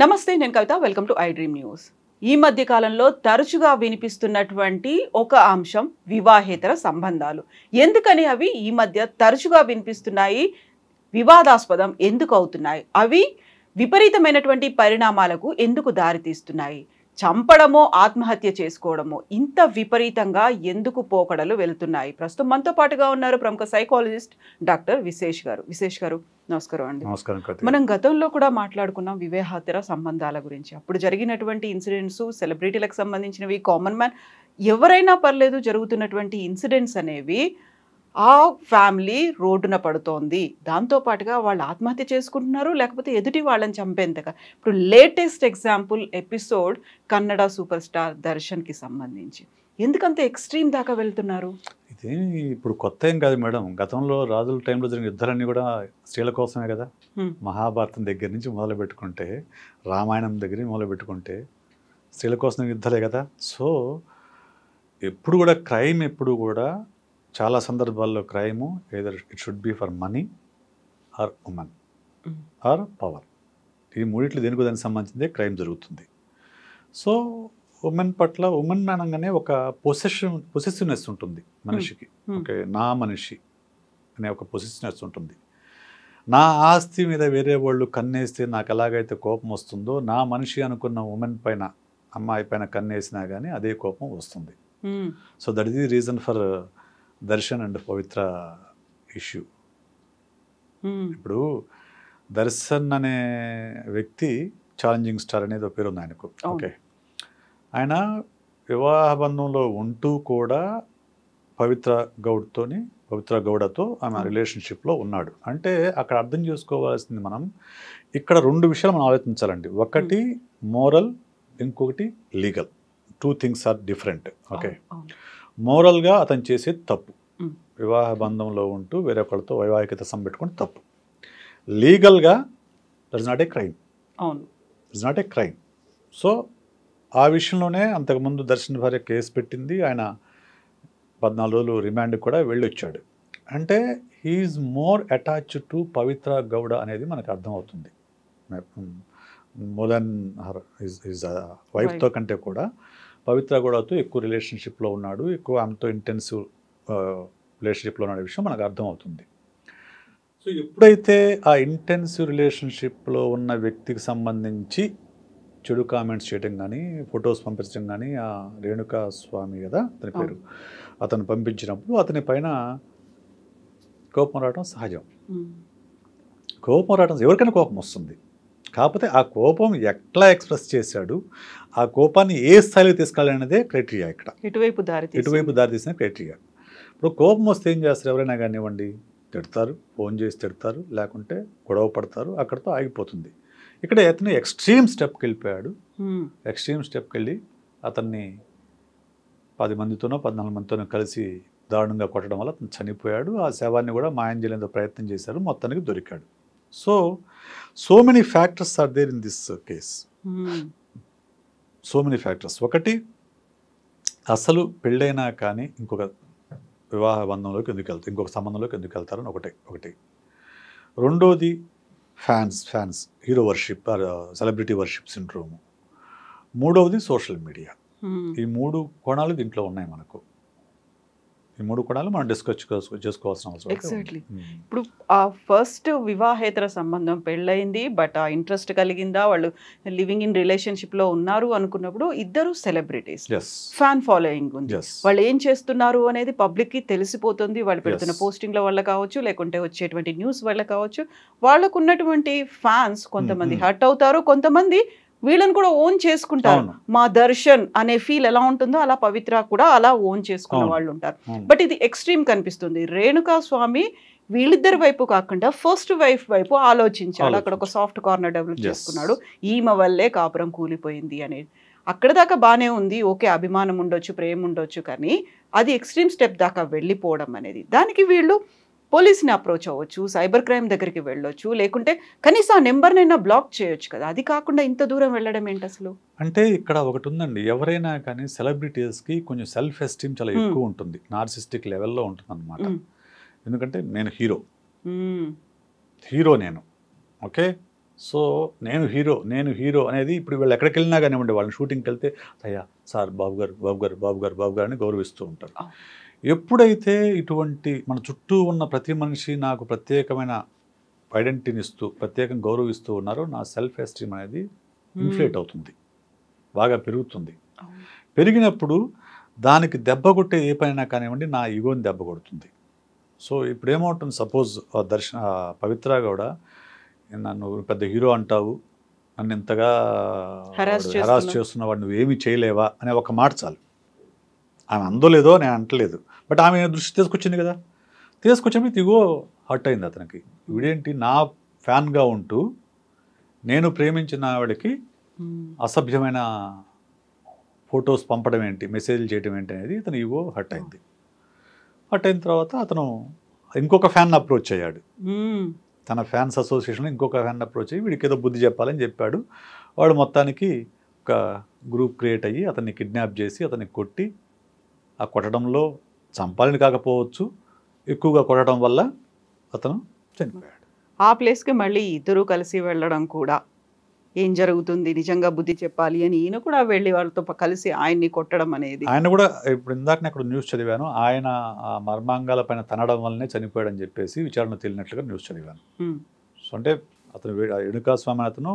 నమస్తే, నేను Kavitha. Welcome to I dream news. ఈ మధ్య కాలంలో తరచుగా వినిపిస్తున్నటువంటి ఒక అంశం వివాహేతర సంబంధాలు. ఎందుకని అవి ఈ మధ్య తరచుగా వినిపిస్తున్నాయి? వివాదాస్పదం ఎందుకు అవుతున్నాయి? అవి విపరీతమైనటువంటి పరిణామాలకు ఎందుకు దారితీస్తున్నాయి? చంపడమో ఆత్మహత్య చేసుకోవడమో ఇంత విపరీతంగా ఎందుకు పోకడలు వెళ్తున్నాయి? ప్రస్తుతం మనతో పాటుగా ఉన్నారు ప్రముఖ సైకాలజిస్ట్ డాక్టర్ విశేష్ గారు. విశేష్ గారు, నమస్కారం అండి. నమస్కారం. మనం గతంలో కూడా మాట్లాడుకున్నాం వివాహేతర సంబంధాల గురించి. అప్పుడు జరిగినటువంటి ఇన్సిడెంట్స్, సెలబ్రిటీలకు సంబంధించినవి, కామన్ మ్యాన్ ఎవరైనా పర్లేదు, జరుగుతున్నటువంటి ఇన్సిడెంట్స్ అనేవి ఆ ఫ్యామిలీ రోడ్డున పడుతోంది, దాంతో పాటుగా వాళ్ళు ఆత్మహత్య చేసుకుంటున్నారు, లేకపోతే ఎదుటి వాళ్ళని చంపేంతగా. ఇప్పుడు latest example episode Kannada super star దర్శన్కి సంబంధించి. ఎందుకంత ఎక్స్ట్రీమ్ దాకా వెళ్తున్నారు? ఇది ఇప్పుడు కొత్త ఏం కాదు మేడం. గతంలో రాజుల టైంలో జరిగిన యుద్ధాలన్నీ కూడా స్త్రీల కోసమే కదా. మహాభారతం దగ్గర నుంచి మొదలు పెట్టుకుంటే, రామాయణం దగ్గర నుంచి మొదలు పెట్టుకుంటే స్త్రీల కోసం యుద్ధాలే కదా. సో ఎప్పుడు కూడా క్రైమ్ ఎప్పుడు కూడా చాలా సందర్భాల్లో crime either it should be for money or women or power. ఈ మూడిట్లు దేనికి దానికి సంబంధించిందే క్రైమ్ జరుగుతుంది. సో ఉమెన్ పట్ల, ఉమెన్ అనగానే ఒక పొసెసివ్నెస్ ఉంటుంది మనిషికి. ఓకే, నా మనిషి అనే ఒక పొసెసివ్నెస్ ఉంటుంది. నా ఆస్తి మీద వేరే వాళ్ళు కన్నేస్తే నాకు ఎలాగైతే కోపం వస్తుందో, నా మనిషి అనుకున్న ఉమెన్ పైన, అమ్మాయి పైన కన్నేసినా కానీ అదే కోపం వస్తుంది. So that is the reason for Darshan and Pavitra issue. ఇప్పుడు దర్శన్ అనే వ్యక్తి ఛాలెంజింగ్ స్టార్ అనేది ఒక పేరు ఉంది ఆయనకు. ఓకే, ఆయన వివాహ బంధంలో ఉంటూ కూడా పవిత్ర గౌడతో ఆమె రిలేషన్షిప్లో ఉన్నాడు. అంటే అక్కడ అర్థం చేసుకోవాల్సింది మనం ఇక్కడ రెండు విషయాలు మనం ఆలోచించాలండి. ఒకటి మోరల్, ఇంకొకటి legal. Two things are different. Okay, మోరల్గా అతను చేసేది తప్పు, వివాహ బంధంలో ఉంటూ వేరొకరితో వైవాహికత సంపెట్టుకుని తప్పు. లీగల్గా that is not a crime. It's not a crime. So ఆ విషయంలోనే అంతకుముందు దర్శన్ భార్య కేసు పెట్టింది. ఆయన 14 రోజులు రిమాండ్ కూడా వెళ్ళొచ్చాడు. అంటే హీఈస్ మోర్ అటాచ్డ్ టు పవిత్ర గౌడ అనేది మనకు అర్థమవుతుంది. మోర్ దెన్ హర్ హిజ్ వైఫ్తో కంటే కూడా పవిత్ర గౌడతో ఎక్కువ రిలేషన్షిప్లో ఉన్నాడు, ఎక్కువ ఆమెతో ఇంటెన్సివ్ రిలేషన్షిప్లో ఉన్న విషయం మనకు అర్థమవుతుంది. సో ఎప్పుడైతే ఆ ఇంటెన్సివ్ రిలేషన్షిప్లో ఉన్న వ్యక్తికి సంబంధించి చెడు కామెంట్స్ చేయడం కానీ, ఫొటోస్ పంపించడం కానీ, ఆ రేణుకా స్వామి కదా అతని పేరు, అతను పంపించినప్పుడు అతని పైన కోపం రావడం సహజం. కోపం రావడం, ఎవరికైనా కోపం వస్తుంది. కాకపోతే ఆ కోపం ఎట్లా ఎక్స్ప్రెస్ చేశాడు, ఆ కోపాన్ని ఏ స్థాయిలో తీసుకెళ్ళాలనేదే క్రైటీరియా. ఇక్కడ ఇటువైపు దారి తీసిన క్రైటీరియా. ఇప్పుడు కోపం వస్తే ఏం చేస్తారు? ఎవరైనా కానివ్వండి, తిడతారు, ఫోన్ చేసి తిడతారు, లేకుంటే గొడవ పడతారు, అక్కడితో ఆగిపోతుంది. ఇక్కడ అతను ఎక్స్ట్రీమ్ స్టెప్కి వెళ్ళిపోయాడు. ఎక్స్ట్రీమ్ స్టెప్కి వెళ్ళి అతన్ని 10 మందితోనో 14 మందితోనో కలిసి దారుణంగా కొట్టడం వల్ల అతను చనిపోయాడు. ఆ శవాన్ని కూడా మాయం చేయలేదో ప్రయత్నం చేశారు, మొత్తానికి దొరికాడు. So many factors are there in this case. So many factors. ఒకటి, అసలు పెళ్ళైనా కానీ ఇంకొక వివాహ బంధంలోకి ఎందుకు వెళ్తారు, ఇంకొక సంబంధంలోకి ఎందుకు వెళ్తారని ఒకటి. రెండోది fans hero worship, celebrity worship syndrome. మూడవది సోషల్ మీడియా. ఈ 3 కోణాలు దీంట్లో ఉన్నాయి మనకు. ఈ 3 కోణాలు మనం డిస్కస్ చేసుకోవాల్సిన అవసరం. ఎగ్జాక్ట్లీ. ఇప్పుడు ఆ ఫస్ట్ వివాహేతర సంబంధం పెళ్ళయింది, బట్ ఆ ఇంట్రెస్ట్ కలిగిందా, వాళ్ళు లివింగ్ ఇన్ రిలేషన్షిప్లో ఉన్నారు అనుకున్నప్పుడు ఇద్దరు సెలబ్రిటీస్, ఫ్యాన్ ఫాలోయింగ్ ఉంది, వాళ్ళు ఏం చేస్తున్నారు అనేది పబ్లిక్కి తెలిసిపోతుంది. వాళ్ళు పెడుతున్న పోస్టింగ్ల వల్ల కావచ్చు, లేకుంటే వచ్చేటువంటి న్యూస్ వల్ల కావచ్చు. వాళ్ళకు ఉన్నటువంటి ఫ్యాన్స్ కొంతమంది హర్ట్ అవుతారు, కొంతమంది వీళ్ళని కూడా ఓన్ చేసుకుంటారు. మా దర్శన్ అనే ఫీల్ ఎలా ఉంటుందో అలా పవిత్ర కూడా అలా ఓన్ చేసుకున్న వాళ్ళు ఉంటారు. బట్ ఇది ఎక్స్ట్రీమ్ కనిపిస్తుంది. రేణుకా స్వామి వీళ్ళిద్దరి వైపు కాకుండా ఫస్ట్ వైఫ్ వైపు ఆలోచించాడు. అక్కడ ఒక సాఫ్ట్ కార్నర్ డెవలప్ చేసుకున్నాడు. ఈమె వల్లే కాపురం కూలిపోయింది అనేది. అక్కడ దాకా బాగానే ఉంది, ఓకే, అభిమానం ఉండొచ్చు, ప్రేమ ఉండొచ్చు, కానీ అది ఎక్స్ట్రీమ్ స్టెప్ దాకా వెళ్ళిపోవడం అనేది, దానికి వీళ్ళు పోలీస్ని అప్రోచ్ అవ్వచ్చు, సైబర్ క్రైమ్ దగ్గరికి వెళ్ళొచ్చు, లేకుంటే కనీసం ఆ నెంబర్నైనా బ్లాక్ చేయొచ్చు కదా. అది కాకుండా ఇంత దూరం వెళ్ళడం ఏంటి అసలు? అంటే ఇక్కడ ఒకటి ఉందండి, ఎవరైనా కానీ సెలబ్రిటీస్కి కొంచెం సెల్ఫ్ ఎస్టీమ్ చాలా ఎక్కువ ఉంటుంది, నార్సిస్టిక్ లెవెల్లో ఉంటుంది అన్నమాట. ఎందుకంటే నేను హీరో నేను, ఓకే, సో నేను హీరో అనేది ఇప్పుడు వీళ్ళు ఎక్కడికి వెళ్ళినా కానివ్వండి, వాళ్ళని షూటింగ్కి వెళ్తే అయ్యా సార్ బాబు గారు అని గౌరవిస్తూ ఉంటారు. ఎప్పుడైతే ఇటువంటి మన చుట్టూ ఉన్న ప్రతి మనిషి నాకు ప్రత్యేకమైన ఐడెంటిటీని ఇస్తూ ప్రత్యేకంగా గౌరవిస్తూ ఉన్నారో నా సెల్ఫ్ ఎస్టీమ్ అనేది ఇన్ఫ్లేట్ అవుతుంది, బాగా పెరుగుతుంది. పెరిగినప్పుడు దానికి దెబ్బ కొట్టే ఏ పనైనా కానివ్వండి నా ఈగోని దెబ్బ కొడుతుంది. సో ఇప్పుడు ఏమవుతుంది, సపోజ్ పవిత్ర కూడా నన్ను పెద్ద హీరో అంటావు, నన్ను ఇంతగా హెరాస్ చేస్తున్నావు, నువ్వు ఏమీ చేయలేవా అనే ఒక మాట చాలు. ఆమె అందో లేదో నేను అంటలేదు, బట్ ఆమె దృష్టి తీసుకొచ్చింది కదా, తీసుకొచ్చినప్పుడు ఇగో హర్ట్ అయింది అతనికి. వీడేంటి నా ఫ్యాన్గా ఉంటూ నేను ప్రేమించిన ఆవిడకి అసభ్యమైన ఫొటోస్ పంపడం ఏంటి, మెసేజ్లు చేయడం ఏంటి అనేది ఇతను ఈగో హర్ట్ అయింది. హర్ట్ అయిన తర్వాత అతను ఇంకొక ఫ్యాన్ అప్రోచ్ అయ్యాడు. తన ఫ్యాన్స్ అసోసియేషన్లో ఇంకొక ఫ్యాన్ అప్రోచ్ అయ్యి వీడికి ఏదో బుద్ధి చెప్పాలని చెప్పాడు. వాడు మొత్తానికి ఒక గ్రూప్ క్రియేట్ అయ్యి అతన్ని కిడ్నాప్ చేసి అతన్ని కొట్టి, ఆ కొట్టడంలో చంపాలని కాకపోవచ్చు, ఎక్కువగా కొట్టడం వల్ల అతను చనిపోయాడు. ఆ ప్లేస్కి మళ్ళీ ఇద్దరు కలిసి వెళ్ళడం కూడా, ఏం జరుగుతుంది నిజంగా బుద్ధి చెప్పాలి అని ఈయన కూడా వెళ్ళి వాళ్ళతో కలిసి ఆయన్ని కొట్టడం అనేది. ఆయన కూడా ఇప్పుడు ఇందాక నేను అక్కడ న్యూస్ చదివాను, ఆయన ఆ మర్మాంగాల పైన తనడం వల్లనే చనిపోయాడని చెప్పేసి విచారణ తేలినట్లుగా న్యూస్ చదివాను. సో అంటే అతను ఎణుకా స్వామి అతను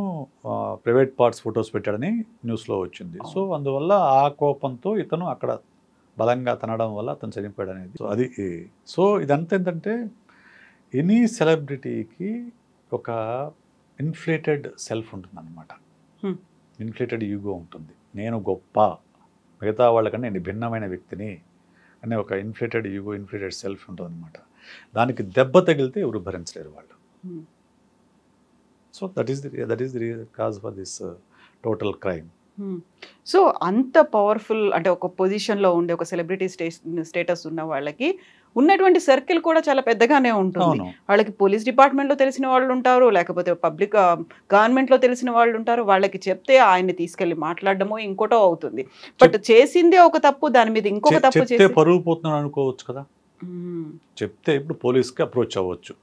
ప్రైవేట్ పార్ట్స్ ఫొటోస్ పెట్టాడని న్యూస్లో వచ్చింది. సో అందువల్ల ఆ కోపంతో ఇతను అక్కడ బలంగా తనడం వల్ల అతను చనిపోయాడు అనేది. సో అది సో ఇదంతా ఏంటంటే ఎనీ సెలబ్రిటీకి ఒక ఇన్ఫ్లేటెడ్ సెల్ఫ్ ఉంటుంది అన్నమాట, ఇన్ఫ్లేటెడ్ ఈగో ఉంటుంది. నేను గొప్ప, మిగతా వాళ్ళకన్నా నేను భిన్నమైన వ్యక్తిని అనే ఒక ఇన్ఫ్లేటెడ్ ఈగో, ఇన్ఫ్లేటెడ్ సెల్ఫ్ ఉంటుంది అనమాట. దానికి దెబ్బ తగిలితే ఎవరు భరించలేరు వాళ్ళు. So that is the cause for this total crime. So అంత పవర్ఫుల్ అంటే ఒక పొజిషన్లో ఉండే ఒక సెలబ్రిటీ స్టేటస్ ఉన్న వాళ్ళకి ఉన్నటువంటి సర్కిల్ కూడా చాలా పెద్దగానే ఉంటుంది. వాళ్ళకి పోలీస్ డిపార్ట్మెంట్లో తెలిసిన వాళ్ళు ఉంటారు, లేకపోతే పబ్లిక్ గవర్నమెంట్లో తెలిసిన వాళ్ళు ఉంటారు. వాళ్ళకి చెప్తే ఆయన్ని తీసుకెళ్లి మాట్లాడడమో ఇంకోటో అవుతుంది. బట్ చేసిందే ఒక తప్పు, దాని మీద ఇంకొక తప్పు చేస్తే పరువు పోతున్నాడు అనుకోవచ్చు కదా. చెప్తే ఇప్పుడు పోలీస్కి అప్రోచ్ అవ్వచ్చు.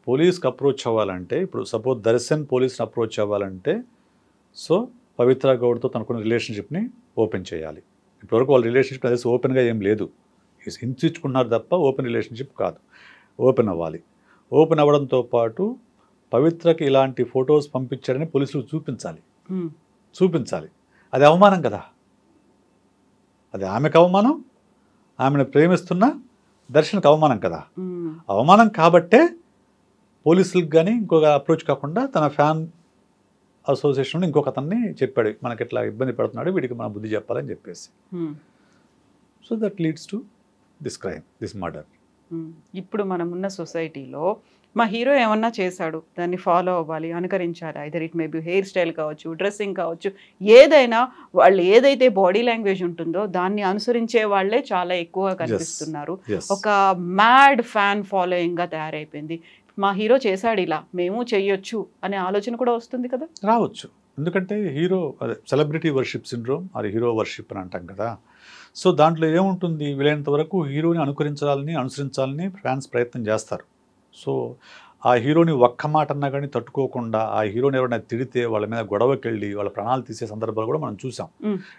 పోలీస్కి అప్రోచ్ అవ్వాలంటే ఇప్పుడు సపోజ్ దర్శన్ పోలీస్ని అప్రోచ్ అవ్వాలంటే సో పవిత్ర గౌడ్తో తనకున్న రిలేషన్షిప్ని ఓపెన్ చేయాలి. ఇప్పటివరకు వాళ్ళ రిలేషన్షిప్ తెలిసి ఓపెన్గా ఏం లేదు, హింసించుకున్నారు తప్ప ఓపెన్ రిలేషన్షిప్ కాదు. ఓపెన్ అవ్వాలి. ఓపెన్ అవ్వడంతో పాటు పవిత్రకి ఇలాంటి ఫొటోస్ పంపించాడని పోలీసులు చూపించాలి. అది అవమానం కదా, అది ఆమెకు అవమానం, ఆమెను ప్రేమిస్తున్న దర్శన్కి అవమానం కదా. అవమానం కాబట్టే పోలీసులకు కానీ ఇంకొక అప్రోచ్ కాకుండా తన ఫ్యాన్ అసోసియేషన్ ఇంకొక అతన్ని చెప్పాడు, మనకి ఇట్లా ఇబ్బంది పడుతున్నాడు, వీడికి మనం బుద్ధి చెప్పాలని చెప్పేసి. So that leads to this crime, this murder. ఇప్పుడు మనం ఉన్న సొసైటీలో మా హీరో ఏమన్నా చేశాడు, దాన్ని ఫాలో అవ్వాలి, అనుకరించాలి. Either it may be hair style కావచ్చు, డ్రెస్సింగ్ కావచ్చు, ఏదైనా వాళ్ళు ఏదైతే బాడీ లాంగ్వేజ్ ఉంటుందో దాన్ని అనుసరించే వాళ్ళే చాలా ఎక్కువగా కనిపిస్తున్నారు. ఒక మ్యాడ్ ఫ్యాన్ ఫాలోయింగ్గా తయారైపోయింది. మా హీరో చేశాడు ఇలా, మేము చెయ్యొచ్చు అనే ఆలోచన కూడా వస్తుంది కదా. రావచ్చు, ఎందుకంటే హీరో అదే సెలబ్రిటీ వర్షిప్ సిండ్రోమ్, అది హీరో వర్షిప్ అని అంటాం కదా. సో దాంట్లో ఏముంటుంది, వీలైనంత వరకు హీరోని అనుసరించాలని ఫ్యాన్స్ ప్రయత్నం చేస్తారు. సో ఆ హీరోని ఒక్క మాట అన్నా కానీ తట్టుకోకుండా ఆ హీరోని ఎవరైనా తిడితే వాళ్ళ మీద గొడవకి వెళ్ళి వాళ్ళ ప్రాణాలు తీసే సందర్భాలు కూడా మనం చూసాం.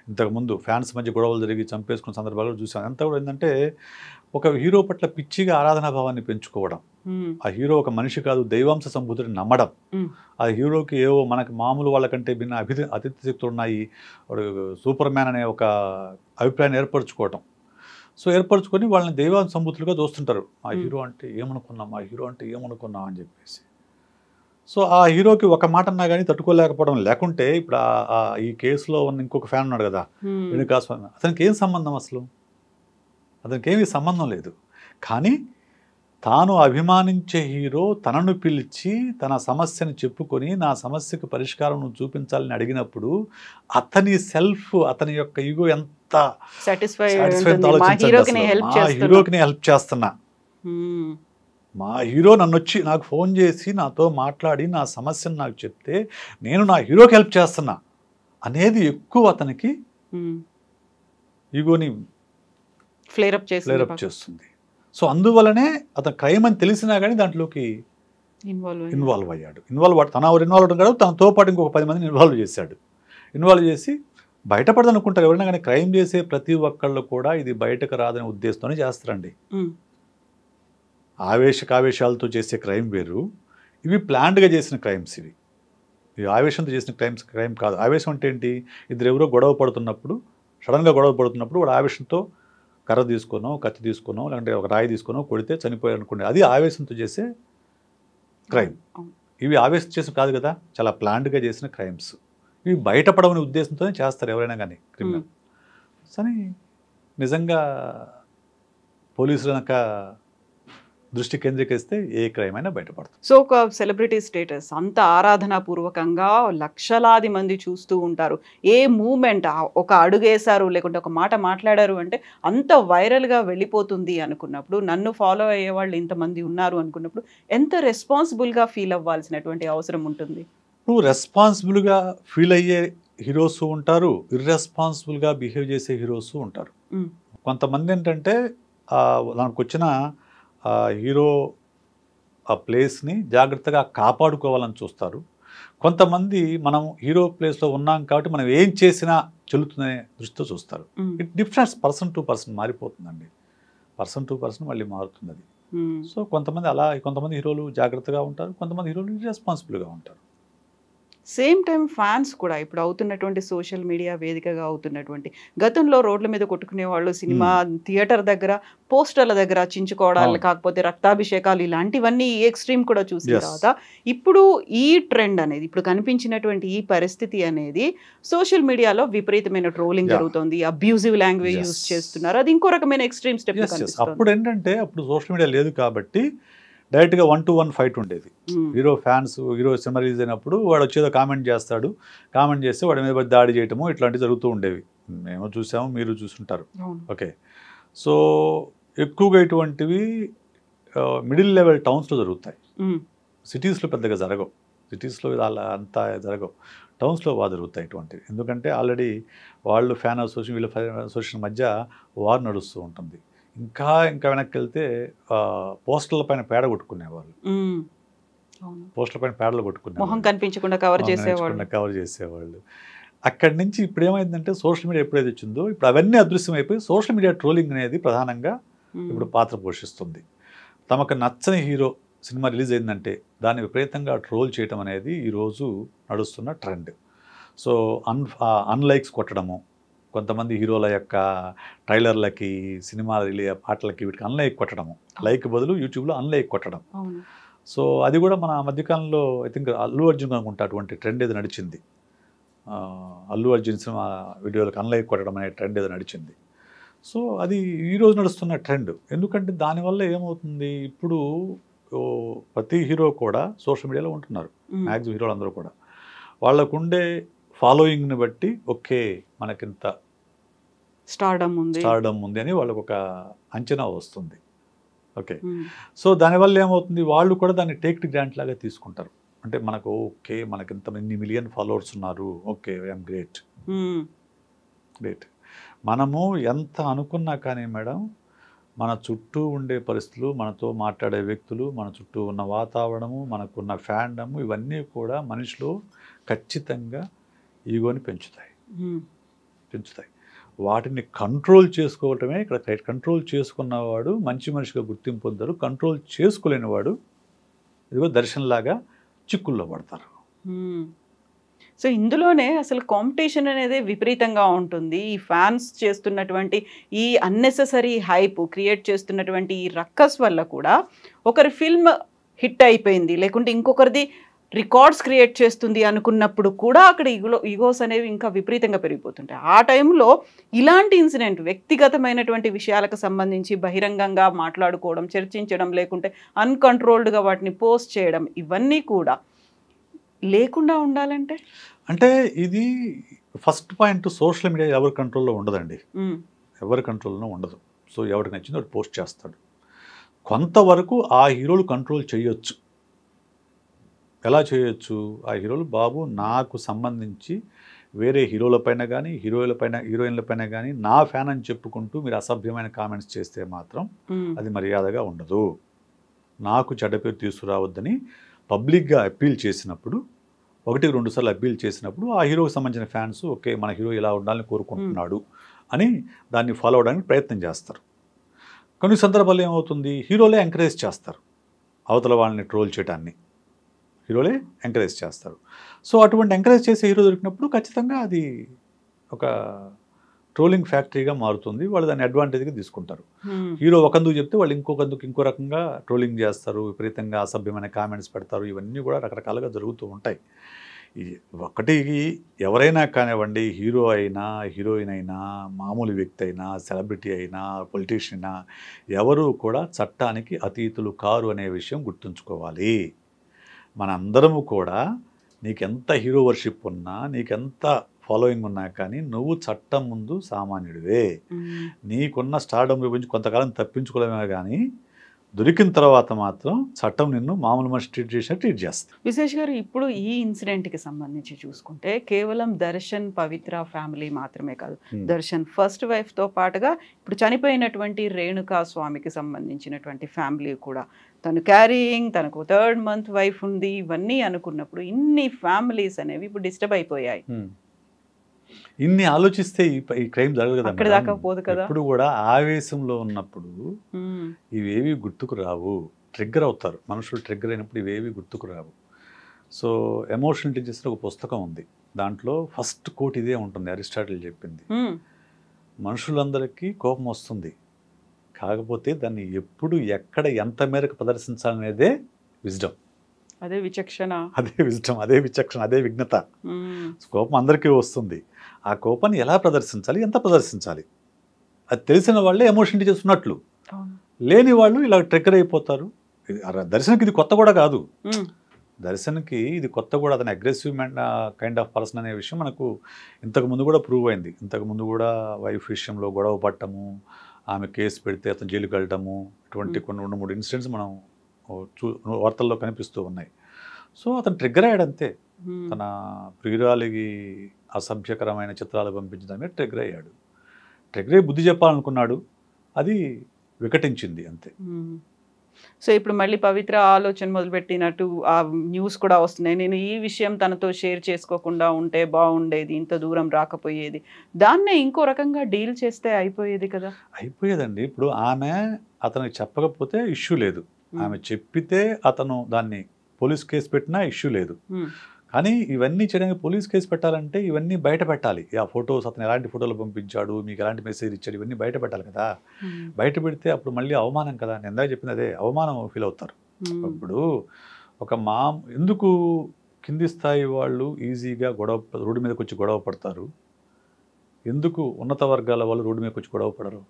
ఇంతకుముందు ఫ్యాన్స్ మధ్య గొడవలు జరిగి చంపేసుకున్న సందర్భాలు కూడా చూసాం. అంతా కూడా ఏంటంటే ఒక హీరో పట్ల పిచ్చిగా ఆరాధనా భావాన్ని పెంచుకోవడం. ఆ హీరో ఒక మనిషి కాదు, దైవాంశ సంభూతిని నమ్మడం. ఆ హీరోకి ఏవో మనకి మామూలు వాళ్ళకంటే భిన్న అతిథి శక్తులు ఉన్నాయి, వాడు సూపర్ మ్యాన్ అనే ఒక అభిప్రాయాన్ని ఏర్పరచుకోవటం. సో ఏర్పరచుకొని వాళ్ళని దైవాంశ సంభూతులుగా చూస్తుంటారు. ఆ హీరో అంటే ఏమనుకున్నాం అని చెప్పేసి. సో ఆ హీరోకి ఒక మాట అన్నా కానీ తట్టుకోలేకపోవడం. లేకుంటే ఇప్పుడు ఈ కేసులో ఉన్న ఇంకొక ఫ్యాన్ ఉన్నాడు కదా, ఎణుకా స్వామి, అతనికి ఏం సంబంధం, అసలు అతనికి ఏమీ సంబంధం లేదు. కానీ తాను అభిమానించే హీరో తనను పిలిచి తన సమస్యను చెప్పుకొని నా సమస్యకు పరిష్కారం నువ్వు చూపించాలని అడిగినప్పుడు అతని సెల్ఫ్, అతని యొక్క ఈగో ఎంత హీరోకి హెల్ప్ చేస్తున్నా, మా హీరో నన్ను వచ్చి నాకు ఫోన్ చేసి నాతో మాట్లాడి నా సమస్యను నాకు చెప్తే నేను నా హీరోకి హెల్ప్ చేస్తున్నా అనేది ఎక్కువ అతనికి ఈగోని ఫ్లేరప్ చేస్తుంది. సో అందువల్లనే అతను క్రైమ్ అని తెలిసినా కానీ దాంట్లోకి ఇన్వాల్వ్ అయ్యాడు. తన ఇన్వాల్వ్ అవడం కాదు, తనతో పాటు ఇంకొక 10 మందిని ఇన్వాల్వ్ చేశాడు. ఇన్వాల్వ్ చేసి బయటపడదనుకుంటారు ఎవరైనా కానీ. క్రైమ్ చేసే ప్రతి ఒక్కళ్ళు కూడా ఇది బయటకు రాదనే ఉద్దేశంతోనే చేస్తారండి. ఆవేశాలతో చేసే క్రైమ్ వేరు, ఇవి ప్లాన్డ్గా చేసిన క్రైమ్స్. ఇవి ఆవేశంతో చేసిన క్రైమ్ కాదు. ఆవేశం అంటే ఏంటి? ఇద్దరు ఎవరో గొడవ పడుతున్నప్పుడు, సడన్గా గొడవ పడుతున్నప్పుడు వాడు ఆవేశంతో కర్ర తీసుకునో, కత్తి తీసుకునో, లేదంటే ఒక రాయి తీసుకునో కొడితే చనిపోయారు అనుకోండి, అది ఆవేశంతో చేసే క్రైమ్. ఇవి ఆవేశం చేసిన కాదు కదా, చాలా ప్లాన్డ్గా చేసిన క్రైమ్స్. ఇవి బయటపడమనే ఉద్దేశంతోనే చేస్తారు ఎవరైనా కానీ క్రిమినల్. కానీ నిజంగా పోలీసులు కనుక దృష్టి కేంద్రీకరిస్తే ఏ క్రైమ్ అయినా బయటపడుతుంది. సో ఒక సెలబ్రిటీ స్టేటస్ అంత ఆరాధనాపూర్వకంగా లక్షలాది మంది చూస్తూ ఉంటారు. ఏ మూమెంట్, ఒక అడుగేశారు లేకుంటే ఒక మాట మాట్లాడారు అంటే అంత వైరల్గా వెళ్ళిపోతుంది అనుకున్నప్పుడు, నన్ను ఫాలో అయ్యే వాళ్ళు ఇంతమంది ఉన్నారు అనుకున్నప్పుడు ఎంత రెస్పాన్సిబుల్గా ఫీల్ అవ్వాల్సినటువంటి అవసరం ఉంటుంది? నువ్వు రెస్పాన్సిబుల్గా ఫీల్ అయ్యే హీరోస్ ఉంటారు, ఇర్రెస్పాన్సిబుల్గా బిహేవ్ చేసే హీరోస్ ఉంటారు. కొంతమంది ఏంటంటే దానికి వచ్చిన హీరో ఆ ప్లేస్ని జాగ్రత్తగా కాపాడుకోవాలని చూస్తారు. కొంతమంది మనం హీరో ప్లేస్లో ఉన్నాం కాబట్టి మనం ఏం చేసినా చెల్లుతుందనే దృష్టితో చూస్తారు. It difference person to person మారిపోతుందండి. పర్సన్ టు పర్సన్ మళ్ళీ మారుతుంది అది. సో కొంతమంది హీరోలు జాగ్రత్తగా ఉంటారు, కొంతమంది హీరోలు ఇర్రెస్పాన్సిబుల్గా ఉంటారు. సేమ్ టైం ఫ్యాన్స్ కూడా ఇప్పుడు అవుతున్నటువంటి సోషల్ మీడియా వేదికగా అవుతున్నటువంటి, గతంలో రోడ్ల మీద కొట్టుకునే వాళ్ళు సినిమా థియేటర్ దగ్గర పోస్టర్ల దగ్గర చించుకోవడాలు, కాకపోతే రక్తాభిషేకాలు, ఇలాంటివన్నీ ఈ ఎక్స్ట్రీమ్ కూడా చూసిన తర్వాత ఇప్పుడు ఈ ట్రెండ్ అనేది, ఇప్పుడు కనిపించినటువంటి ఈ పరిస్థితి అనేది సోషల్ మీడియాలో విపరీతమైన ట్రోలింగ్ జరుగుతుంది, అబ్యూజివ్ లాంగ్వేజ్ యూజ్ చేస్తున్నారు. అది ఇంకో రకమైన ఎక్స్ట్రీమ్ స్టెప్. అప్పుడు ఏంటంటే అప్పుడు సోషల్ మీడియా లేదు కాబట్టి డైరెక్ట్గా 1-to-1 ఫైట్ ఉండేది. హీరో సినిమా రిలీజ్ అయినప్పుడు వాడు వచ్చేదో కామెంట్ చేస్తే వాడి మీద దాడి చేయటము ఇట్లాంటివి జరుగుతూ ఉండేవి. మేము చూసాము, మీరు చూసుంటారు. ఓకే, సో ఎక్కువగా ఇటువంటివి మిడిల్ లెవెల్ టౌన్స్లో జరుగుతాయి. సిటీస్లో పెద్దగా జరగవు. సిటీస్లో అలా అంతా జరగవు. టౌన్స్లో బాగా జరుగుతాయి ఇటువంటివి. ఎందుకంటే ఆల్రెడీ వాళ్ళు ఫ్యాన్ అసోసియేషన్, వీళ్ళ ఫ్యాన్ అసోసియేషన్ మధ్య వార్ నడుస్తూ ఉంటుంది. ఇంకా వెనక్కి వెళ్తే పోస్టర్ల పైన పేడ కొట్టుకునేవాళ్ళు. పోస్టర్ల పైన పేడలు కొట్టుకునేవాళ్ళు, కనిపించకుండా కవర్ చేసేవాళ్ళు. అక్కడి నుంచి ఇప్పుడు ఏమైందంటే సోషల్ మీడియా ఎప్పుడైతే వచ్చిందో ఇప్పుడు అవన్నీ అదృశ్యమైపోయి సోషల్ మీడియా ట్రోలింగ్ అనేది ప్రధానంగా ఇప్పుడు పాత్ర పోషిస్తుంది. తమకు నచ్చని హీరో సినిమా రిలీజ్ అయిందంటే దాన్ని విపరీతంగా ట్రోల్ చేయడం అనేది ఈరోజు నడుస్తున్న ట్రెండ్. సో అన్లైక్స్ కొట్టడము, కొంతమంది హీరోల యొక్క ట్రైలర్లకి, సినిమా పాటలకి వీటికి అన్లైక్ కొట్టడము, లైక్ బదులు యూట్యూబ్లో అన్లైక్ కొట్టడం. సో అది కూడా మన మధ్యకాలంలో ఐ థింక్ అల్లు అర్జున్ అనుకుంటా అటువంటి ట్రెండ్ ఏదో నడిచింది. అల్లు అర్జున్ సినిమా వీడియోలకు అన్లైక్ కొట్టడం అనే ట్రెండ్ ఏదో నడిచింది. సో అది ఈరోజు నడుస్తున్న ట్రెండ్. ఎందుకంటే దానివల్ల ఏమవుతుంది, ఇప్పుడు ప్రతి హీరో కూడా సోషల్ మీడియాలో ఉంటున్నారు. మ్యాక్సిమం హీరోలు అందరూ కూడా వాళ్ళకుండే ఫాలోయింగ్ని బట్టి ఓకే మనకింత స్టార్డమ్ ఉంది అని వాళ్ళకు ఒక అంచనా వస్తుంది. ఓకే, సో దానివల్ల ఏమవుతుంది, వాళ్ళు కూడా దాన్ని టేక్ టు గ్రాంట్ లాగా తీసుకుంటారు. అంటే మనకు ఓకే మనకింత ఇన్ని మిలియన్ ఫాలోవర్స్ ఉన్నారు, ఓకే ఐఎమ్ గ్రేట్. మనము ఎంత అనుకున్నా కానీ మేడం, మన చుట్టూ ఉండే పరిస్థితులు, మనతో మాట్లాడే వ్యక్తులు, మన చుట్టూ ఉన్న వాతావరణము, మనకున్న ఫ్యాండము, ఇవన్నీ కూడా మనిషిలో ఖచ్చితంగా ఈగోని పెంచుతాయి. వాటిని కంట్రోల్ చేసుకోవటమే ఇక్కడ. కంట్రోల్ చేసుకున్నవాడు మంచి మనిషిగా గుర్తింపు పొందారు, కంట్రోల్ చేసుకోలేనివాడు ఇదిగో దర్శనంలాగా చిక్కుల్లో పడతారు. సో ఇందులోనే అసలు కాంపిటీషన్ అనేది విపరీతంగా ఉంటుంది. ఈ ఫ్యాన్స్ చేస్తున్నటువంటి ఈ అన్నెసెసరీ హైప్ క్రియేట్ చేస్తున్నటువంటి ఈ రక్కస్ వల్ల కూడా ఒకరి ఫిల్మ్ హిట్ అయిపోయింది, లేకుంటే ఇంకొకరిది రికార్డ్స్ క్రియేట్ చేస్తుంది అనుకున్నప్పుడు కూడా అక్కడ ఈగోస్ అనేవి ఇంకా విపరీతంగా పెరిగిపోతుంటాయి. ఆ టైంలో ఇలాంటి ఇన్సిడెంట్, వ్యక్తిగతమైనటువంటి విషయాలకు సంబంధించి బహిరంగంగా మాట్లాడుకోవడం, చర్చించడం, లేకుంటే అన్కంట్రోల్డ్గా వాటిని పోస్ట్ చేయడం, ఇవన్నీ కూడా లేకుండా ఉండాలంటే అంటే ఇది ఫస్ట్ పాయింట్, సోషల్ మీడియా ఎవరి కంట్రోల్లో ఉండదండి. ఎవరి కంట్రోల్లో ఉండదు. సో ఎవరికి నచ్చిందో వాడు పోస్ట్ చేస్తాడు. కొంతవరకు ఆ హీరోలు కంట్రోల్ చేయొచ్చు. ఎలా చేయొచ్చు? ఆ హీరోలు బాబు నాకు సంబంధించి వేరే హీరోలపైన కానీ హీరోయిన్లపైన కానీ నా ఫ్యాన్ అని చెప్పుకుంటూ మీరు అసభ్యమైన కామెంట్స్ చేస్తే మాత్రం అది మర్యాదగా ఉండదు, నాకు చెడ్డ పేరు తీసుకురావద్దని పబ్లిక్గా అప్పీల్ చేసినప్పుడు 1-2 సార్లు అప్పీల్ చేసినప్పుడు ఆ హీరోకి సంబంధించిన ఫ్యాన్స్ ఓకే మన హీరో ఇలా ఉండాలని కోరుకుంటున్నాడు అని దాన్ని ఫాలో అవడానికి ప్రయత్నం చేస్తారు. కొన్ని సందర్భాల్లో ఏమవుతుంది, హీరోలే ఎంకరేజ్ చేస్తారు అవతల వాళ్ళని ట్రోల్ చేయడాన్ని, హీరోలే ఎంకరేజ్ చేస్తారు. సో అటువంటి ఎంకరేజ్ చేసే హీరో దొరికినప్పుడు ఖచ్చితంగా అది ఒక ట్రోలింగ్ ఫ్యాక్టరీగా మారుతుంది. వాళ్ళు దాన్ని అడ్వాంటేజ్గా తీసుకుంటారు. హీరో ఒకందుకు చెప్తే వాళ్ళు ఇంకొకందుకు ఇంకో రకంగా ట్రోలింగ్ చేస్తారు, విపరీతంగా అసభ్యమైన కామెంట్స్ పెడతారు. ఇవన్నీ కూడా రకరకాలుగా జరుగుతూ ఉంటాయి. ఒకటి ఎవరైనా కానివ్వండి, హీరో అయినా హీరోయిన్ అయినా మామూలు వ్యక్తి అయినా సెలబ్రిటీ అయినా పొలిటీషియన్ అయినా ఎవరు కూడా చట్టానికి అతీతులు కారు అనే విషయం గుర్తుంచుకోవాలి. మనందరము కూడా నీకెంత హీరో వర్షిప్ ఉన్నా నీకెంత ఫాలోయింగ్ ఉన్నా కానీ నువ్వు చట్టం ముందు సామాన్యుడివే. నీకున్న స్టార్డమ్ గురించి కొంతకాలం తప్పించుకోలేమే కానీ దొరికిన తర్వాత మాత్రం చట్టం నిన్ను మామూలు మనిషి ట్రీట్ చేసినట్టు ట్రీట్ చేస్తుంది. విశేష్ గారు, ఇప్పుడు ఈ ఇన్సిడెంట్కి సంబంధించి చూసుకుంటే కేవలం దర్శన్ పవిత్ర ఫ్యామిలీ మాత్రమే కాదు, దర్శన్ ఫస్ట్ వైఫ్తో పాటుగా ఇప్పుడు చనిపోయినటువంటి రేణుకా స్వామికి సంబంధించినటువంటి ఫ్యామిలీ కూడా, తను క్యారీయింగ్, తనకు 3rd month వైఫ్ ఉంది, ఇవన్నీ అనుకున్నప్పుడు ఇన్ని ఫ్యామిలీస్ అనేవి ఇప్పుడు డిస్టర్బ్ అయిపోయాయి. ఇన్ని ఆలోచిస్తే ఈ క్రైమ్ జరగదు కదా. ఇప్పుడు కూడా ఆవేశంలో ఉన్నప్పుడు ఇవేవి గుర్తుకు రావు, ట్రిగ్గర్ అవుతారు మనుషులు. ట్రిగ్గర్ అయినప్పుడు ఇవేవి గుర్తుకు రావు. సో ఎమోషనల్ ఇంటెలిజెన్స్ ఒక పుస్తకం ఉంది, దాంట్లో ఫస్ట్ కోట్ ఇదే ఉంటుంది, అరిస్టాటిల్ చెప్పింది. మనుషులందరికీ కోపం వస్తుంది, కాకపోతే దాన్ని ఎప్పుడు ఎక్కడ ఎంత మేరకు ప్రదర్శించాలనేదే విజ్డమ్, అదే విచక్షణ, అదే విజ్డమ్, అదే విచక్షణ, అదే విఘ్నత. కోపం అందరికీ వస్తుంది, ఆ కోపాన్ని ఎలా ప్రదర్శించాలి, ఎంత ప్రదర్శించాలి అది తెలిసిన వాళ్ళే ఎమోషన్ చేస్తున్నట్లు, లేని వాళ్ళు ఇలా ట్రిగ్గర్ అయిపోతారు. దర్శన్కి ఇది కొత్త కూడా కాదు, దర్శన్కి ఇది కొత్త కూడా, అతను అగ్రెసివ్ కైండ్ ఆఫ్ పర్సన్ అనే విషయం మనకు ఇంతకుముందు కూడా ప్రూవ్ అయింది. ఇంతకుముందు కూడా వైఫ్ విషయంలో గొడవ పట్టము, ఆమె కేసు పెడితే అతను జైలుకి వెళ్ళటము, ఇటువంటి కొన్ని 2-3 ఇన్సిడెంట్స్ మనం వార్తల్లో కనిపిస్తూ ఉన్నాయి. సో అతను ట్రిగ్గర్ అయ్యాడు అంతే, తన ప్రియురాలికి అసభ్యకరమైన చిత్రాలు పంపించడం మీద ట్రిగ్గర్ అయ్యాడు. ట్రిగ్గర్ అయ్యి బుద్ధి చెప్పాలనుకున్నాడు, అది వికటించింది అంతే. సో ఇప్పుడు మళ్ళీ పవిత్ర ఆలోచన మొదలుపెట్టినట్టు ఆ న్యూస్ కూడా వస్తున్నాయి, నేను ఈ విషయం తనతో షేర్ చేసుకోకుండా ఉంటే బాగుండేది, ఇంత దూరం రాకపోయేది, దాన్నే ఇంకో రకంగా డీల్ చేస్తే అయిపోయేది కదా. అయిపోయేదండి. ఇప్పుడు ఆమె అతనికి చెప్పకపోతే ఇష్యూ లేదు, ఆమె చెప్పితే అతను దాన్ని పోలీస్ కేసు పెట్టినా ఇష్యూ లేదు. కానీ ఇవన్నీ చేయడానికి పోలీస్ కేసు పెట్టాలంటే ఇవన్నీ బయట పెట్టాలి. ఆ ఫొటోస్, అతను ఎలాంటి ఫోటోలు పంపించాడు, మీకు ఎలాంటి మెసేజ్ ఇచ్చాడు, ఇవన్నీ బయట పెట్టాలి కదా. బయట పెడితే అప్పుడు మళ్ళీ అవమానం కదా, నేను ఎందాక చెప్పింది అదే, అవమానం ఫీల్ అవుతారు. ఇప్పుడు ఒక ఎందుకు కింది స్థాయి వాళ్ళు ఈజీగా రోడ్డు మీదకి వచ్చి గొడవ పడతారు, ఎందుకు ఉన్నత వర్గాల వాళ్ళు రోడ్డు మీదకి వచ్చి గొడవ పడరు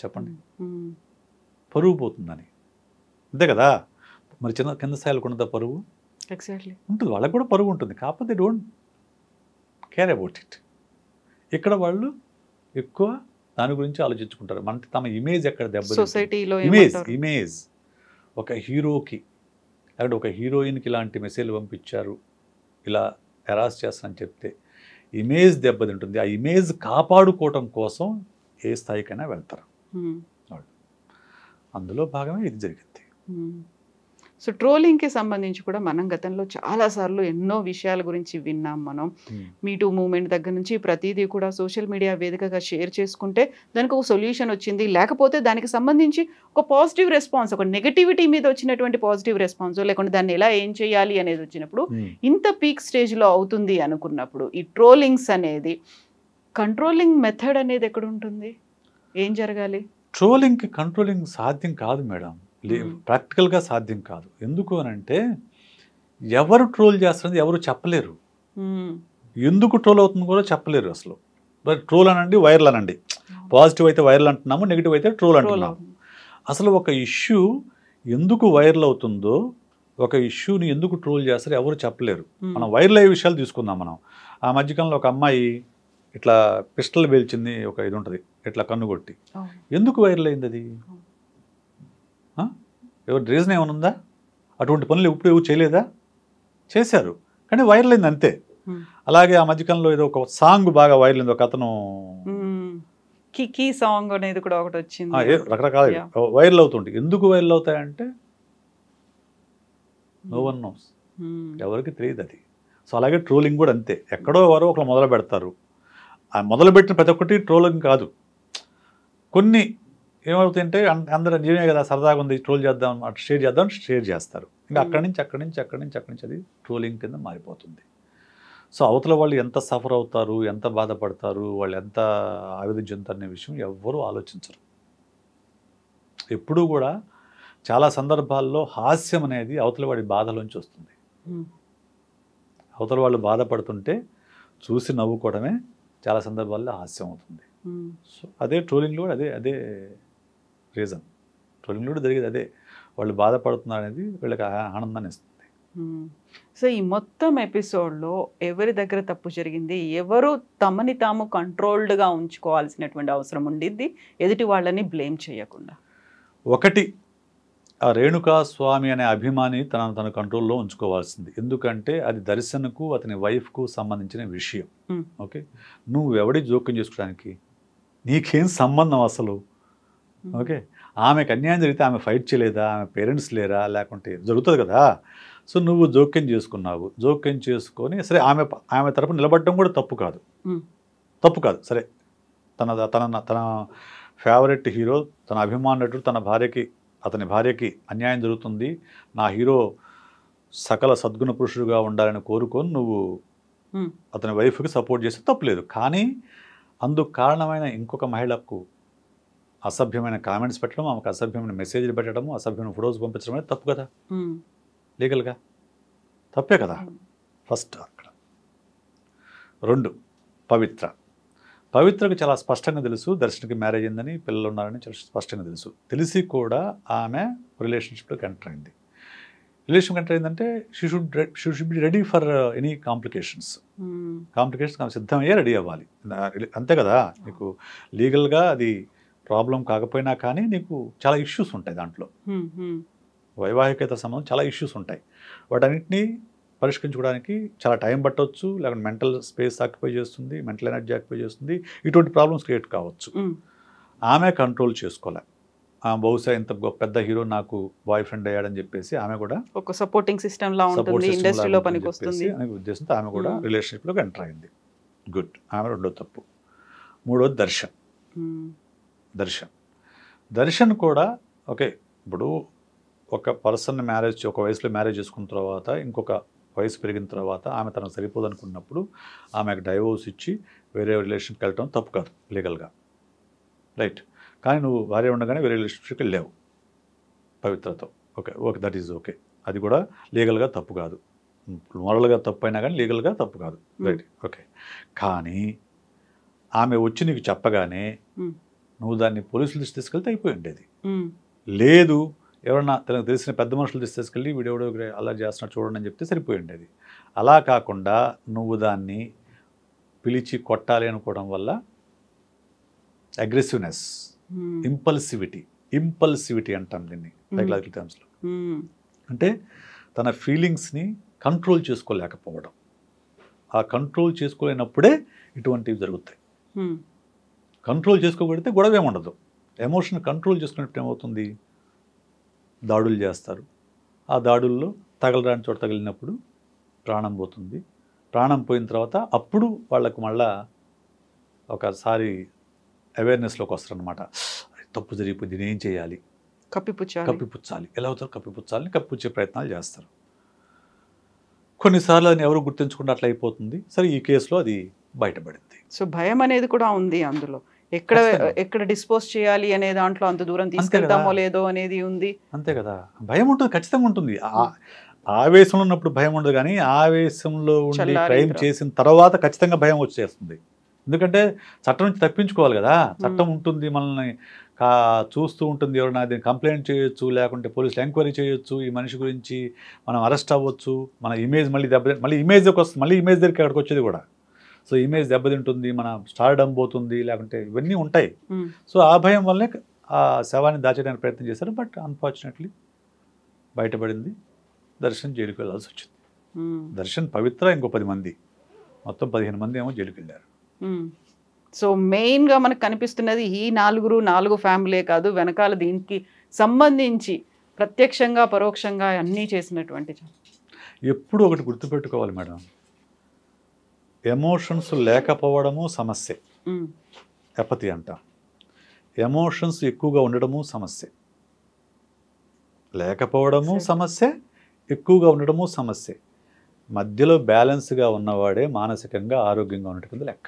చెప్పండి? పరువు పోతుందని, అంతే కదా. మరి కింద స్థాయిలకు ఉన్నత పరువు ఎగ్జాక్ట్లీ ఉంటుంది, వాళ్ళకి కూడా పరువు ఉంటుంది, కాకపోతే డోంట్ కేర్ అబౌట్ ఇట్. ఇక్కడ వాళ్ళు ఎక్కువ దాని గురించి ఆలోచించుకుంటారు. మన తమ ఇమేజ్ ఎక్కడ సొసైటీలో ఇమేజ్ ఒక హీరోకి లేకపోతే ఒక హీరోయిన్కి ఇలాంటి మెసేజ్లు పంపించారు, ఇలా హెరాస్ చేస్తానని చెప్తే ఇమేజ్ దెబ్బతింటుంది. ఆ ఇమేజ్ కాపాడుకోవటం కోసం ఏ స్థాయికైనా వెళ్తారు వాళ్ళు. అందులో భాగమే ఇది జరిగింది. సో ట్రోలింగ్కి సంబంధించి కూడా మనం గతంలో చాలాసార్లు ఎన్నో విషయాల గురించి విన్నాం. మనం మీటూ మూమెంట్ దగ్గర నుంచి ప్రతిదీ కూడా సోషల్ మీడియా వేదికగా షేర్ చేసుకుంటే దానికి ఒక సొల్యూషన్ వచ్చింది, లేకపోతే దానికి సంబంధించి ఒక పాజిటివ్ రెస్పాన్స్, ఒక నెగటివిటీ మీద వచ్చినటువంటి పాజిటివ్ రెస్పాన్స్, లేకుంటే దాన్ని ఎలా ఏం చేయాలి అనేది వచ్చినప్పుడు ఇంత పీక్ స్టేజ్లో అవుతుంది అనుకున్నప్పుడు ఈ ట్రోలింగ్స్ అనేది కంట్రోలింగ్ మెథడ్ అనేది ఎక్కడ ఉంటుంది, ఏం జరగాలి? ట్రోలింగ్కి కంట్రోలింగ్ సాధ్యం కాదు మేడం, ప్రాక్టికల్గా సాధ్యం కాదు. ఎందుకు అని అంటే ఎవరు ట్రోల్ చేస్తున్నది ఎవరు చెప్పలేరు, ఎందుకు ట్రోల్ అవుతుంది కూడా చెప్పలేరు అసలు. ట్రోల్ అనండి, వైరల్ అనండి, పాజిటివ్ అయితే వైరల్ అంటున్నాము, నెగిటివ్ అయితే ట్రోల్ అంటున్నాము. అసలు ఒక ఇష్యూ ఎందుకు వైరల్ అవుతుందో, ఒక ఇష్యూని ఎందుకు ట్రోల్ చేస్తారో ఎవరు చెప్పలేరు. మనం వైరల్ అయ్యే విషయాలు తీసుకుందాం. మనం ఆ మధ్యకాలంలో ఒక అమ్మాయి ఇట్లా పిస్టల్ పేల్చింది, ఒక ఇది ఉంటుంది ఇట్లా కన్నుగొట్టి, ఎందుకు వైరల్ అయింది అది? ఎవరు రీజన్ ఏమైనా ఉందా? అటువంటి పనులు ఎప్పుడు ఎవరు చేయలేదా? చేశారు, కానీ వైరల్ అయింది అంతే. అలాగే ఆ మధ్యకాలంలో ఏదో ఒక సాంగ్ బాగా వైరల్ అయింది, ఒక అతను కికీ సాంగ్ అనేది కూడా ఒకటి వచ్చింది, రకరకాల వైరల్ అవుతుంటాయి. ఎందుకు వైరల్ అవుతాయంటే నో వన్ నోస్, ఎవరికి తెలియదు అది. సో అలాగే ట్రోలింగ్ కూడా అంతే, ఎక్కడో ఎవరో ఒకరు మొదలు పెడతారు. ఆ మొదలుపెట్టిన ప్రతి ఒక్కటి ట్రోలింగ్ కాదు. కొన్ని ఏమవుతాయంటే అందరూ నిజమే కదా, సరదాగా ఉంది, ట్రోల్ చేద్దాం, అటు షేర్ చేస్తారు. ఇంకా అక్కడి నుంచి అది ట్రోలింగ్ కింద మారిపోతుంది. సో అవతల వాళ్ళు ఎంత సఫర్ అవుతారు, ఎంత బాధపడతారు, వాళ్ళు ఎంత ఆవేదన చెందుతారు అనే విషయం ఎవ్వరూ ఆలోచించరు. ఎప్పుడూ కూడా చాలా సందర్భాల్లో హాస్యం అనేది అవతల వాడి బాధలోంచి వస్తుంది. అవతల వాళ్ళు బాధపడుతుంటే చూసి నవ్వుకోవడమే చాలా సందర్భాల్లో హాస్యం అవుతుంది. సో అదే ట్రోలింగ్లో కూడా అదే రీజన్. ట్రోలింగ్లో కూడా జరిగేది అదే, వాళ్ళు బాధపడుతున్నారు అనేది వీళ్ళకి ఆనందాన్ని ఇస్తుంది. సో ఈ మొత్తం ఎపిసోడ్లో ఎవరి దగ్గర తప్పు జరిగింది, ఎవరు తమని తాము కంట్రోల్డ్గా ఉంచుకోవాల్సినటువంటి అవసరం ఉండిద్ది ఎదుటి వాళ్ళని బ్లేమ్ చేయకుండా? ఒకటి, ఆ రేణుకా స్వామి అనే అభిమాని తన కంట్రోల్లో ఉంచుకోవాల్సింది. ఎందుకంటే అది దర్శన్కు అతని వైఫ్కు సంబంధించిన విషయం. ఓకే, నువ్వు ఎవడి జోక్యం చేసుకోవడానికి, నీకేం సంబంధం అసలు? ఓకే, ఆమెకు అన్యాయం జరిగితే ఆమె ఫైట్ చేయలేదా, ఆమె పేరెంట్స్ లేరా, లేకుంటే జరుగుతుంది కదా. సో నువ్వు జోక్యం చేసుకున్నావు, జోక్యం చేసుకొని సరే ఆమె తరపున నిలబడడం కూడా తప్పు కాదు. సరే, తన ఫేవరెట్ హీరో, తన అభిమాన నటుడు అతని భార్యకి అన్యాయం జరుగుతుంది, నా హీరో సకల సద్గుణ పురుషుడుగా ఉండాలని కోరుకొని నువ్వు అతని వైఫ్కి సపోర్ట్ చేస్తే తప్పులేదు. కానీ అందుకు కారణమైన ఇంకొక మహిళకు అసభ్యమైన కామెంట్స్ పెట్టడం, ఆమెకు అసభ్యమైన మెసేజ్లు పెట్టడము, అసభ్యమైన ఫొటోస్ పంపించడం అనేది తప్పు కదా, లీగల్గా తప్పే కదా. ఫస్ట్ అక్కడ. 2, పవిత్రకు చాలా స్పష్టంగా తెలుసు దర్శన్కి మ్యారేజ్ అయిందని, పిల్లలు ఉన్నారని చాలా స్పష్టంగా తెలుసు. తెలిసి కూడా ఆమె రిలేషన్షిప్లోకి ఎంటర్ అయింది. అంటే she should be ready for any complications ఆమె సిద్ధమయ్యే రెడీ అవ్వాలి, అంతే కదా. నీకు లీగల్గా అది ప్రాబ్లం కాకపోయినా కానీ నీకు చాలా ఇష్యూస్ ఉంటాయి దాంట్లో, వైవాహికత సంబంధం చాలా ఇష్యూస్ ఉంటాయి. వాటన్నిటినీ పరిష్కరించుకోవడానికి చాలా టైం పట్టవచ్చు, లేకుంటే మెంటల్ స్పేస్ ఆక్యుపై చేస్తుంది, మెంటల్ ఎనర్జీ ఆక్యుపై చేస్తుంది, ఇటువంటి ప్రాబ్లమ్స్ క్రియేట్ కావచ్చు. ఆమె కంట్రోల్ చేసుకోలే. బహుశా ఇంత పెద్ద హీరో నాకు బాయ్ ఫ్రెండ్ అయ్యాడని చెప్పేసి ఆమె కూడా ఒక సపోర్టింగ్ సిస్టమ్ లా ఉంటుంది, ఇండస్ట్రీలో పనికొస్తుంది అనే ఉద్దేశంతో ఆమె కూడా రిలేషన్షిప్లోకి ఎంటర్ అయింది. గుడ్, ఆమె రెండో తప్పు. మూడోది దర్శన్ కూడా ఓకే. ఇప్పుడు ఒక పర్సన్ ఒక వయసులో మ్యారేజ్ చేసుకున్న తర్వాత ఇంకొక వయసు పెరిగిన తర్వాత ఆమె తనకు సరిపోదు అనుకున్నప్పుడు ఆమెకు డైవోర్స్ ఇచ్చి వేరే రిలేషన్షిప్కి వెళ్ళటం తప్పు కాదు లీగల్గా, రైట్. కానీ నువ్వు భార్య ఉండగానే వేరే రిలేషన్షిప్కి వెళ్ళావు పవిత్రతో, ఓకే దట్ ఈజ్ ఓకే, అది కూడా లీగల్గా తప్పు కాదు. మోరల్గా తప్పు అయినా కానీ లీగల్గా తప్పు కాదు, రైట్, ఓకే. కానీ ఆమె వచ్చి నీకు చెప్పగానే నువ్వు దాన్ని పోలీసుల దృష్టి తీసుకెళ్తే అయిపోయి ఉండేది. లేదు, ఎవరన్నా తనకు తెలిసిన పెద్ద మనుషులు తీసుకెళ్ళి వీడెవడో అలా చేస్తున్నట్టు చూడండి అని చెప్తే సరిపోయి ఉండేది. అలా కాకుండా నువ్వు దాన్ని పిలిచి కొట్టాలి అనుకోవడం వల్ల అగ్రెసివ్నెస్, ఇంపల్సివిటీ అంటాం దీన్ని సైకలాజికల్ టర్మ్స్లో. అంటే తన ఫీలింగ్స్ని కంట్రోల్ చేసుకోలేకపోవడం. ఆ కంట్రోల్ చేసుకోలేనప్పుడే ఇటువంటివి జరుగుతాయి. కంట్రోల్ చేసుకోగలిగితే గొడవ ఏముండదు. ఎమోషన్ కంట్రోల్ చేసుకున్నప్పుడు ఏమవుతుంది, దాడులు చేస్తారు. ఆ దాడుల్లో తగలరాని చోట తగిలినప్పుడు ప్రాణం పోతుంది. ప్రాణం పోయిన తర్వాత అప్పుడు వాళ్ళకు మళ్ళా ఒకసారి అవేర్నెస్లోకి వస్తారనమాట. తప్పు జరిగిపోయింది, నేనేం చేయాలి, కప్పిపుచ్చాలి, ఎలా అవుతారు కప్పిపుచ్చాలని కప్పిపుచ్చే ప్రయత్నాలు చేస్తారు. కొన్నిసార్లు అది ఎవరు గుర్తించకుండా అట్లా అయిపోతుంది. సరే, ఈ కేసులో అది బయటపడింది. సో భయం అనేది కూడా ఉంది అందులో, ఎక్కడ డిస్పోజ్ చేయాలి అనే దాంట్లో అంత దూరం తీసుకెళ్తామో లేదో అనేది ఉంది. అంతే కదా, భయం ఉంటుంది, ఖచ్చితంగా ఉంటుంది. ఆవేశంలో ఉన్నప్పుడు భయం ఉండదు, కానీ ఆవేశంలో ఉండి క్రైమ్ చేసిన తర్వాత ఖచ్చితంగా భయం వచ్చేస్తుంది. ఎందుకంటే చట్టం నుంచి తప్పించుకోవాలి కదా, చట్టం ఉంటుంది, మనల్ని చూస్తూ ఉంటుంది. ఎవరైనా దీన్ని కంప్లైంట్ చేయొచ్చు, లేకుంటే పోలీసులు ఎంక్వైరీ చేయొచ్చు, ఈ మనిషి గురించి మనం అరెస్ట్ అవ్వచ్చు, మన ఇమేజ్ మళ్ళీ ఇమేజ్కి వస్తుంది, మళ్ళీ ఇమేజ్ దగ్గరికి అక్కడికి వచ్చేది కూడా. సో ఇమేజ్ దెబ్బతింటుంది, మన స్టార్డమ్ పోతుంది, లేకుంటే ఇవన్నీ ఉంటాయి. సో ఆ భయం వల్లే ఆ శవాన్ని దాచేయడానికి ప్రయత్నం చేశారు. బట్ అన్ఫార్చునేట్లీ బయటపడింది. దర్శన్ జైలుకి వెళ్ళాల్సి వచ్చింది. దర్శన్, పవిత్ర, ఇంకో 10 మంది, మొత్తం 15 మంది ఏమో జైలుకి వెళ్ళారు. సో మెయిన్గా మనకు కనిపిస్తున్నది ఈ 4 ఫ్యామిలీ కాదు, వెనకాల దీనికి సంబంధించి ప్రత్యక్షంగా పరోక్షంగా అన్నీ చేసినటువంటి ఎప్పుడు ఒకటి గుర్తుపెట్టుకోవాలి మేడం, ఎమోషన్స్ లేకపోవడము సమస్య, ఎపతి అంటాం. ఎమోషన్స్ ఎక్కువగా ఉండడము సమస్య, లేకపోవడము సమస్య, ఎక్కువగా ఉండడము సమస్య. మధ్యలో బ్యాలెన్స్గా ఉన్నవాడే మానసికంగా ఆరోగ్యంగా ఉన్నట్టు లెక్క.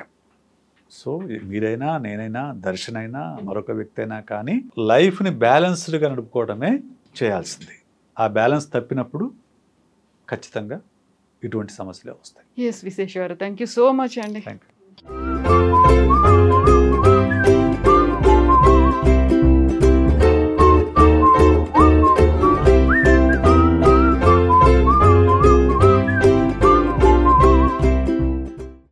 సో మీరైనా, నేనైనా, దర్శన్ అయినా, మరొక వ్యక్తి అయినా కానీ లైఫ్ని బ్యాలెన్స్డ్గా నడుపుకోవడమే చేయాల్సింది. ఆ బ్యాలెన్స్ తప్పినప్పుడు ఖచ్చితంగా ఇటువంటి సమస్యలే వస్తాయి. ఎస్ విశేష్ గారు, థ్యాంక్ యూ సో మచ్ అండి. Thank you.